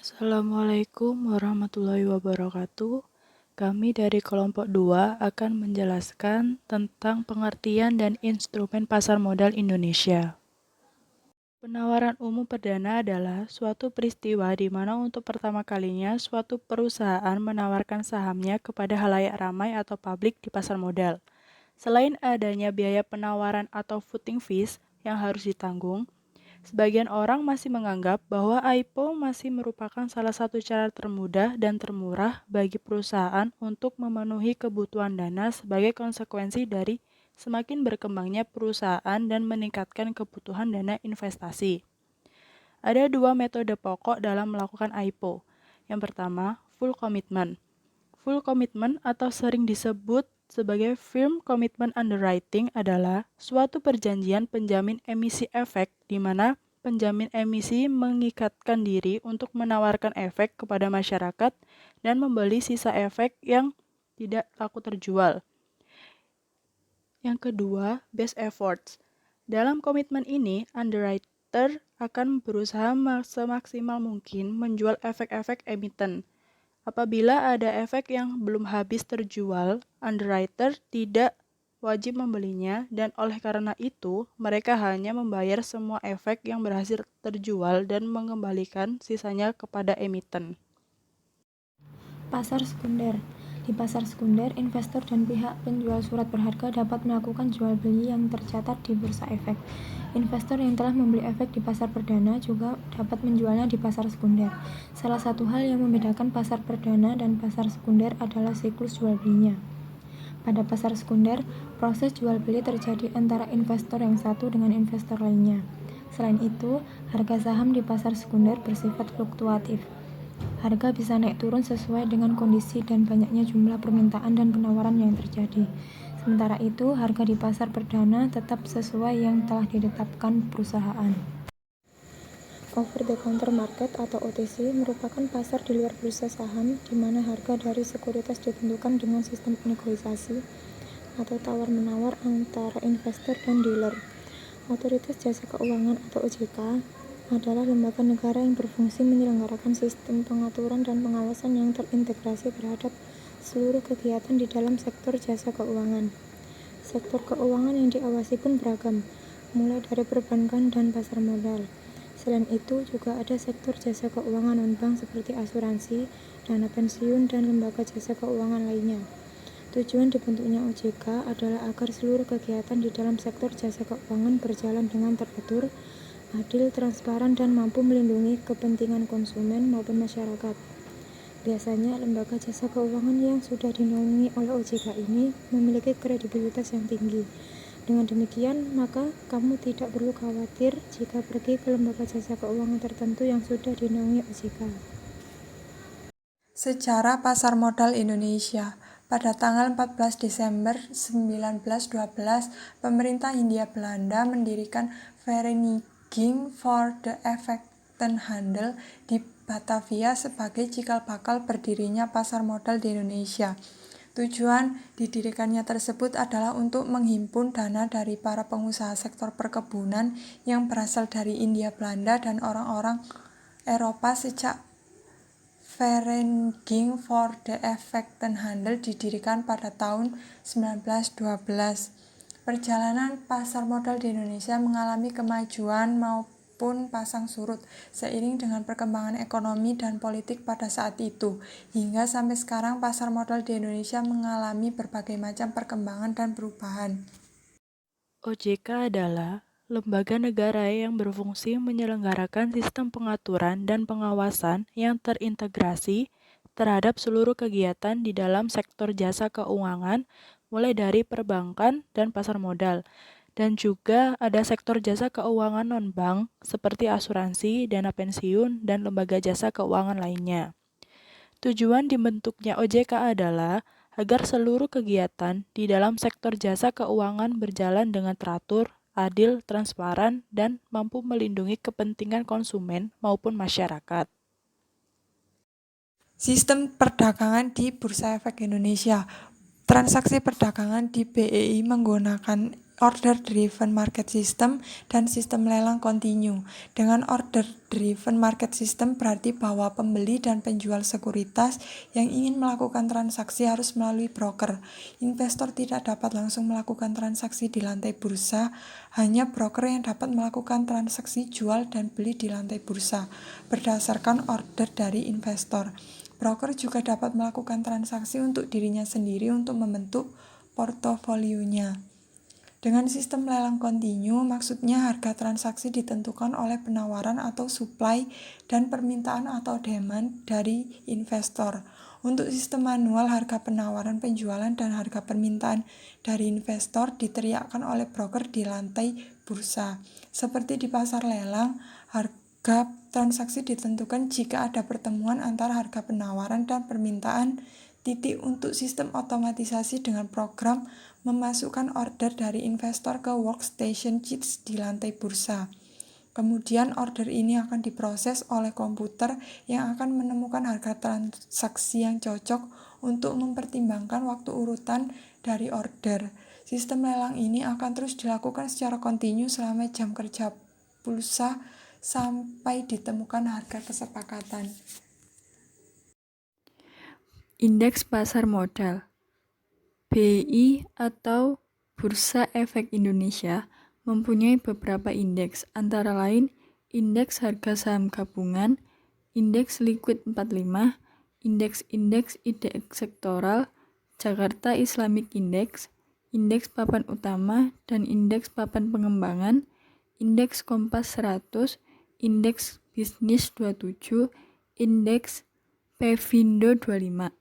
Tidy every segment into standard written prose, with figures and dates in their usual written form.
Assalamualaikum warahmatullahi wabarakatuh. Kami dari kelompok 2 akan menjelaskan tentang pengertian dan instrumen pasar modal Indonesia. Penawaran umum perdana adalah suatu peristiwa di mana untuk pertama kalinya suatu perusahaan menawarkan sahamnya kepada halayak ramai atau publik di pasar modal. Selain adanya biaya penawaran atau footing fees yang harus ditanggung, sebagian orang masih menganggap bahwa IPO masih merupakan salah satu cara termudah dan termurah bagi perusahaan untuk memenuhi kebutuhan dana sebagai konsekuensi dari semakin berkembangnya perusahaan dan meningkatkan kebutuhan dana investasi. Ada dua metode pokok dalam melakukan IPO. Yang pertama, full commitment. Full commitment atau sering disebut sebagai firm commitment underwriting adalah suatu perjanjian penjamin emisi efek di mana penjamin emisi mengikatkan diri untuk menawarkan efek kepada masyarakat dan membeli sisa efek yang tidak laku terjual. Yang kedua, best efforts. Dalam komitmen ini, underwriter akan berusaha semaksimal mungkin menjual efek-efek emiten. Apabila ada efek yang belum habis terjual, underwriter tidak wajib membelinya dan oleh karena itu, mereka hanya membayar semua efek yang berhasil terjual dan mengembalikan sisanya kepada emiten. Pasar sekunder. Di pasar sekunder, investor dan pihak penjual surat berharga dapat melakukan jual beli yang tercatat di bursa efek. Investor yang telah membeli efek di pasar perdana juga dapat menjualnya di pasar sekunder. Salah satu hal yang membedakan pasar perdana dan pasar sekunder adalah siklus jual belinya. Pada pasar sekunder, proses jual beli terjadi antara investor yang satu dengan investor lainnya. Selain itu, harga saham di pasar sekunder bersifat fluktuatif. Harga bisa naik turun sesuai dengan kondisi dan banyaknya jumlah permintaan dan penawaran yang terjadi. Sementara itu, harga di pasar perdana tetap sesuai yang telah ditetapkan perusahaan. Over the counter market atau OTC merupakan pasar di luar bursa saham di mana harga dari sekuritas ditentukan dengan sistem negosiasi atau tawar-menawar antara investor dan dealer. Otoritas Jasa Keuangan atau OJK adalah lembaga negara yang berfungsi menyelenggarakan sistem pengaturan dan pengawasan yang terintegrasi terhadap seluruh kegiatan di dalam sektor jasa keuangan. Sektor keuangan yang diawasi pun beragam, mulai dari perbankan dan pasar modal. Selain itu, juga ada sektor jasa keuangan non-bank seperti asuransi, dana pensiun, dan lembaga jasa keuangan lainnya. Tujuan dibentuknya OJK adalah agar seluruh kegiatan di dalam sektor jasa keuangan berjalan dengan teratur, adil, transparan, dan mampu melindungi kepentingan konsumen maupun masyarakat. Biasanya, lembaga jasa keuangan yang sudah dinaungi oleh OJK ini memiliki kredibilitas yang tinggi. Dengan demikian, maka kamu tidak perlu khawatir jika pergi ke lembaga jasa keuangan tertentu yang sudah dinaungi OJK. Sejarah pasar modal Indonesia. Pada tanggal 14 Desember 1912, pemerintah Hindia Belanda mendirikan Vereniging voor de Effectenhandel di Batavia sebagai cikal bakal berdirinya pasar modal di Indonesia. Tujuan didirikannya tersebut adalah untuk menghimpun dana dari para pengusaha sektor perkebunan yang berasal dari Hindia Belanda dan orang-orang Eropa. Sejak Vereniging voor de Effectenhandel didirikan pada tahun 1912. Perjalanan pasar modal di Indonesia mengalami kemajuan maupun pasang surut seiring dengan perkembangan ekonomi dan politik pada saat itu. Hingga sampai sekarang pasar modal di Indonesia mengalami berbagai macam perkembangan dan perubahan. OJK adalah lembaga negara yang berfungsi menyelenggarakan sistem pengaturan dan pengawasan yang terintegrasi terhadap seluruh kegiatan di dalam sektor jasa keuangan, mulai dari perbankan dan pasar modal. Dan juga ada sektor jasa keuangan non-bank seperti asuransi, dana pensiun, dan lembaga jasa keuangan lainnya. Tujuan dibentuknya OJK adalah agar seluruh kegiatan di dalam sektor jasa keuangan berjalan dengan teratur, adil, transparan, dan mampu melindungi kepentingan konsumen maupun masyarakat. Sistem perdagangan di Bursa Efek Indonesia. Transaksi perdagangan di BEI menggunakan order driven market system, dan sistem lelang kontinu. Dengan order driven market system berarti bahwa pembeli dan penjual sekuritas yang ingin melakukan transaksi harus melalui broker. Investor tidak dapat langsung melakukan transaksi di lantai bursa, hanya broker yang dapat melakukan transaksi jual dan beli di lantai bursa berdasarkan order dari investor. Broker juga dapat melakukan transaksi untuk dirinya sendiri untuk membentuk portofolionya. Dengan sistem lelang kontinu, maksudnya harga transaksi ditentukan oleh penawaran atau supply dan permintaan atau demand dari investor. Untuk sistem manual, harga penawaran, penjualan, dan harga permintaan dari investor diteriakkan oleh broker di lantai bursa. Seperti di pasar lelang, harga transaksi ditentukan jika ada pertemuan antara harga penawaran dan permintaan. Untuk sistem otomatisasi dengan program memasukkan order dari investor ke workstation CHIPS di lantai bursa. Kemudian order ini akan diproses oleh komputer yang akan menemukan harga transaksi yang cocok untuk mempertimbangkan waktu urutan dari order. Sistem lelang ini akan terus dilakukan secara kontinu selama jam kerja bursa sampai ditemukan harga kesepakatan. Indeks pasar modal BI atau Bursa Efek Indonesia mempunyai beberapa indeks, antara lain Indeks Harga Saham Gabungan, Indeks Liquid 45, Indeks Indeks Sektoral, Jakarta Islamic Index, Indeks Papan Utama, dan Indeks Papan Pengembangan, Indeks Kompas 100, Indeks Bisnis 27, Indeks Pevindo 25.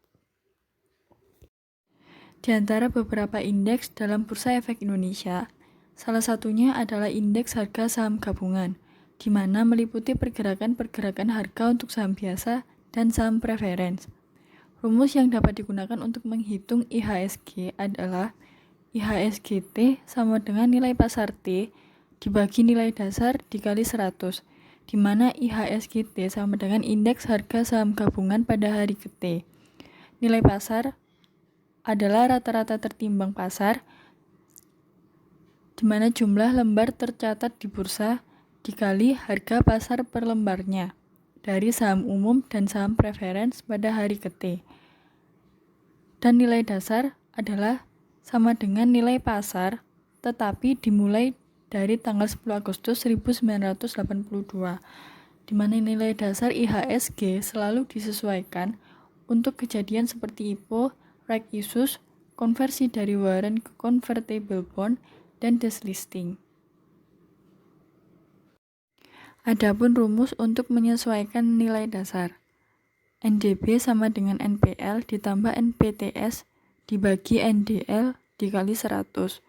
Di antara beberapa indeks dalam Bursa Efek Indonesia, salah satunya adalah Indeks Harga Saham Gabungan, di mana meliputi pergerakan-pergerakan harga untuk saham biasa dan saham preference. Rumus yang dapat digunakan untuk menghitung IHSG adalah IHSG T sama dengan nilai pasar T dibagi nilai dasar dikali 100, di mana IHSG T sama dengan Indeks Harga Saham Gabungan pada hari ke-T. Nilai pasar adalah rata-rata tertimbang pasar, di mana jumlah lembar tercatat di bursa dikali harga pasar per lembarnya dari saham umum dan saham preference pada hari ke-T. Dan nilai dasar adalah sama dengan nilai pasar, tetapi dimulai dari tanggal 10 Agustus 1982, di mana nilai dasar IHSG selalu disesuaikan untuk kejadian seperti IPO, right issues, konversi dari warrant ke convertible bond, dan delisting. Adapun rumus untuk menyesuaikan nilai dasar. NDB sama dengan NPL ditambah NPTS dibagi NDL dikali 100,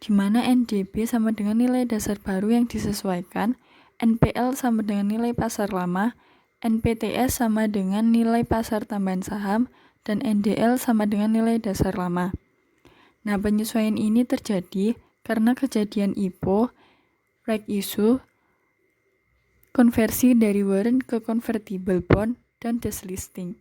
di mana NDB sama dengan nilai dasar baru yang disesuaikan, NPL sama dengan nilai pasar lama, NPTS sama dengan nilai pasar tambahan saham, dan NDL sama dengan nilai dasar lama. Nah, penyesuaian ini terjadi karena kejadian IPO, right issue, konversi dari warrant ke convertible bond, dan delisting.